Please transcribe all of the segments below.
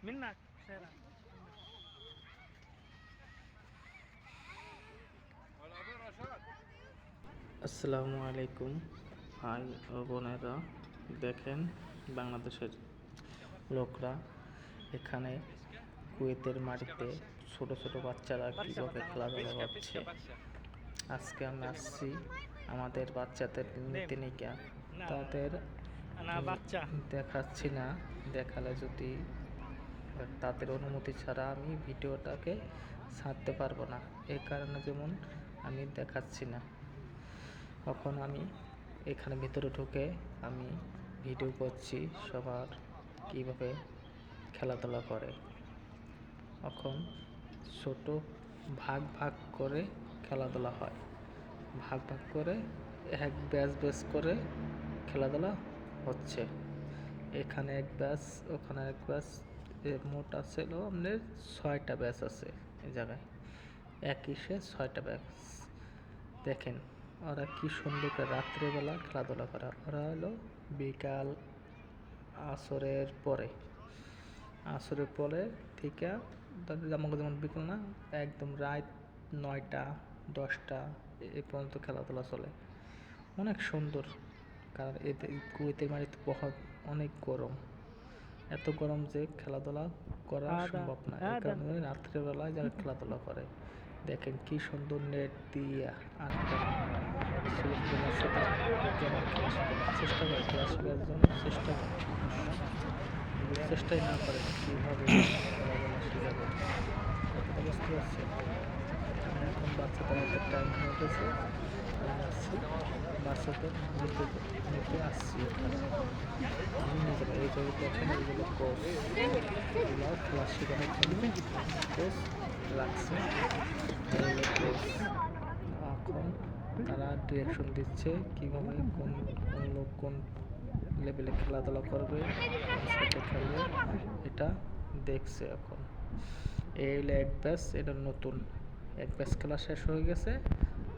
منك سيرة. আসসালামু আলাইকুম। ভাই ও বোনেরা, দেখেন বাংলাদেশের লোকরা এখানে কুয়েতের মাটিতে ছোট ছোট বাচ্চারা কীভাবে খেলাধুলা করছে। আজকে আমি আসছি আমাদের বাচ্চাদের নিতে নিকা, তাদের أنا বাচ্চা দেখাচ্ছি না, দেখালে যদি তাদের অনুমতি ছাড়া আমি ভিডিওটাকে ছাড়তে পারবো না। এই কারণে যেমন আমি দেখাচ্ছি না। এখন আমি এখানে ভিতরে ঢুকে আমি ভিডিও করছি সবার কীভাবে খেলাধুলা করে। এখন ছোট ভাগ ভাগ করে খেলাধুলা হয়, ভাগ ভাগ করে এক ব্যাচ ব্যাচ করে খেলাধুলা হচ্ছে। এখানে এক ব্যাচ, ওখানে এক ব্যাচ, মোট আছে আমাদের 6টা ব্যাচ আছে এই জায়গায়, একই সে 6টা ব্যাচ। দেখেন ওরা কি সুন্দর করে রাত্রেবেলা খেলাধুলা করে। ওরা হলো বিকাল আসরের পরে থেকে তাদের আমাকে যেমন বিকেল না, একদম রাত 9টা 10টা এ পর্যন্ত খেলাধুলা চলে। অনেক সুন্দর, কারণ এতে কুয়েতের মাটিতে অনেক গরম, এত গরম যে খেলাধুলা করা সম্ভব না। এই কারণে রাত্রেবেলায় যারা খেলাধুলা করে, দেখেন কি সুন্দর নেট দিয়ে আটটা চেষ্টা করে খেলা শেখার জন্য চেষ্টাই না করে কীভাবে খেলাধুলা শেখাবে। কথাটা বুঝতে পারছি। এখন বাচ্চাদের একটা টাইম হয়ে গেছে, আমি আসছি বাচ্চাদের নিতে আসছি। আমি নিজে এই জায়গায় দেখেন এইগুলো কোচ, এগুলো খেলা শেখানোর জন্য কোচ রাখছে। এখন তারা ডিরেকশন দিচ্ছে কীভাবে কোন কোন লোক কোন লেভেলে খেলাধুলা করবে, কোন সাথে খেলবে, এটা দেখছে। এখন এই হলো এক ব্যাচ, এটা নতুন এক ব্যাচ খেলা শেষ হয়ে গেছে,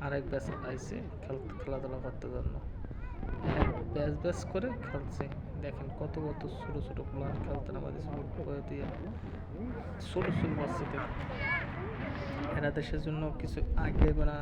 আর এক ব্যাচ আইছে খেলাধুলা করতে জন্য। ব্যাচ ব্যাচ করে খেলছে। দেখেন কত কত ছোটো ছোটো প্লান খেলতে আমাদের করে দিয়ে ছোটো ছোটো বাচ্চাদের এরা দেশের জন্য কিছু আগে বানা